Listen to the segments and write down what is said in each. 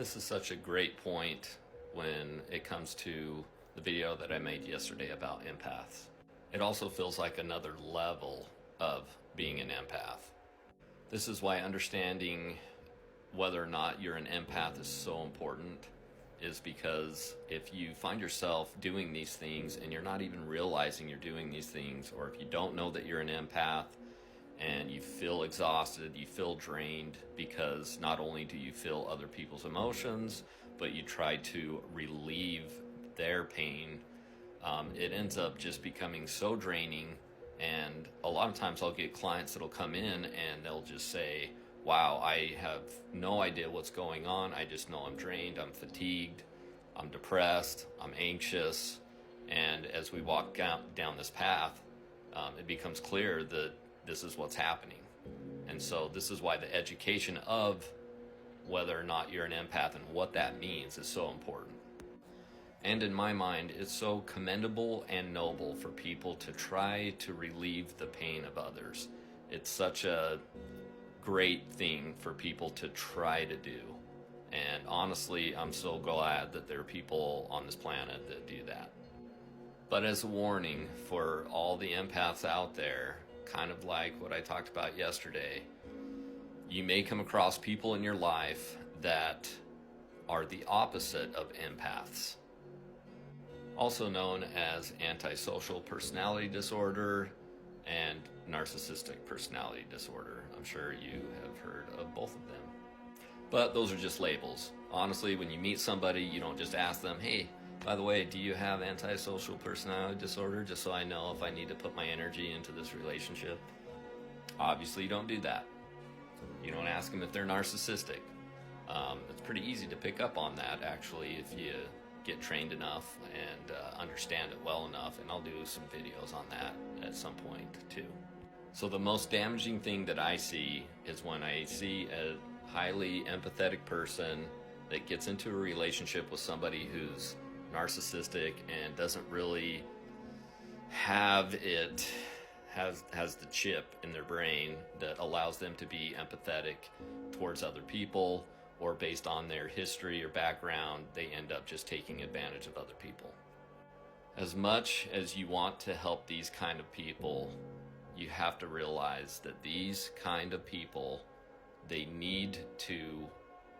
This is such a great point when it comes to the video that I made yesterday about empaths. It also feels like another level of being an empath. This is why understanding whether or not you're an empath is so important, is because if you find yourself doing these things and you're not even realizing you're doing these things, or if you don't know that you're an empath and you feel exhausted, you feel drained, because not only do you feel other people's emotions, but you try to relieve their pain, it ends up just becoming so draining. And a lot of times I'll get clients that'll come in and they'll just say, wow, I have no idea what's going on. I just know I'm drained, I'm fatigued, I'm depressed, I'm anxious. And as we walk down this path, it becomes clear that this is what's happening. And so this is why the education of whether or not you're an empath and what that means is so important. And in my mind, it's so commendable and noble for people to try to relieve the pain of others. It's such a great thing for people to try to do. And honestly, I'm so glad that there are people on this planet that do that. But as a warning for all the empaths out there, kind of like what I talked about yesterday, you may come across people in your life that are the opposite of empaths, also known as antisocial personality disorder and narcissistic personality disorder. I'm sure you have heard of both of them. But those are just labels. Honestly, when you meet somebody, you don't just ask them, hey, by the way, do you have antisocial personality disorder, just so I know if I need to put my energy into this relationship? Obviously, you don't do that. You don't ask them if they're narcissistic. It's pretty easy to pick up on that, actually, if you get trained enough and understand it well enough, and I'll do some videos on that at some point too. So the most damaging thing that I see is when I see a highly empathetic person that gets into a relationship with somebody who's narcissistic and doesn't really have has the chip in their brain that allows them to be empathetic towards other people, or based on their history or background, they end up just taking advantage of other people. As much as you want to help these kind of people, you have to realize that these kind of people, they need to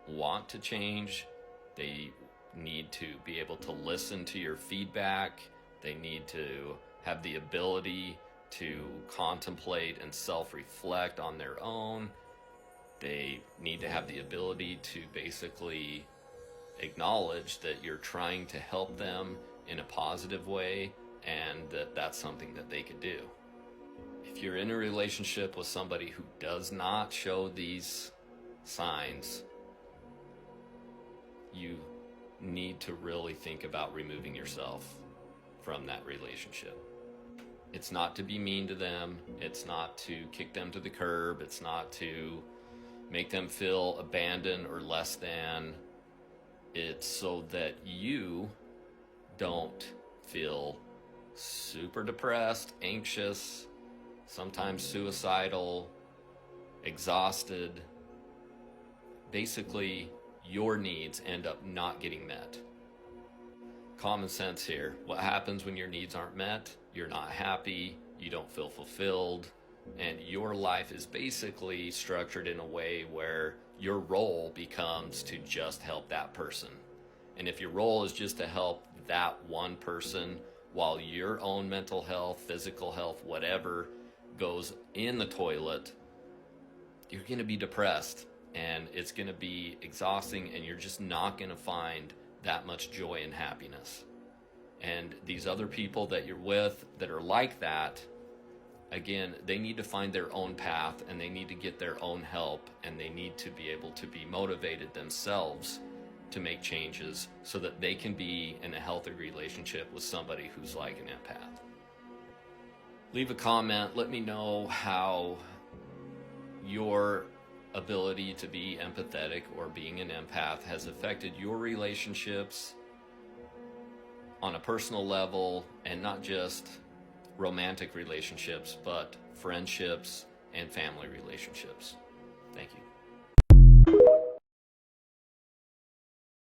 want to change. They need to be able to listen to your feedback. They need to have the ability to contemplate and self-reflect on their own. They need to have the ability to basically acknowledge that you're trying to help them in a positive way, and that that's something that they could do. If you're in a relationship with somebody who does not show these signs, you need to really think about removing yourself from that relationship. It's not to be mean to them. It's not to kick them to the curb. It's not to make them feel abandoned or less than. It's so that you don't feel super depressed, anxious, sometimes suicidal, exhausted. Basically, your needs end up not getting met. Common sense here. What happens when your needs aren't met? You're not happy, you don't feel fulfilled, and your life is basically structured in a way where your role becomes to just help that person. And if your role is just to help that one person while your own mental health, physical health, whatever goes in the toilet, you're going to be depressed, and it's going to be exhausting, and you're just not going to find that much joy and happiness. And these other people that you're with that are like that, again, they need to find their own path, and they need to get their own help, and they need to be able to be motivated themselves to make changes so that they can be in a healthy relationship with somebody who's like an empath. Leave a comment. Let me know how your ability to be empathetic or being an empath has affected your relationships on a personal level, and not just romantic relationships, but friendships and family relationships. Thank you.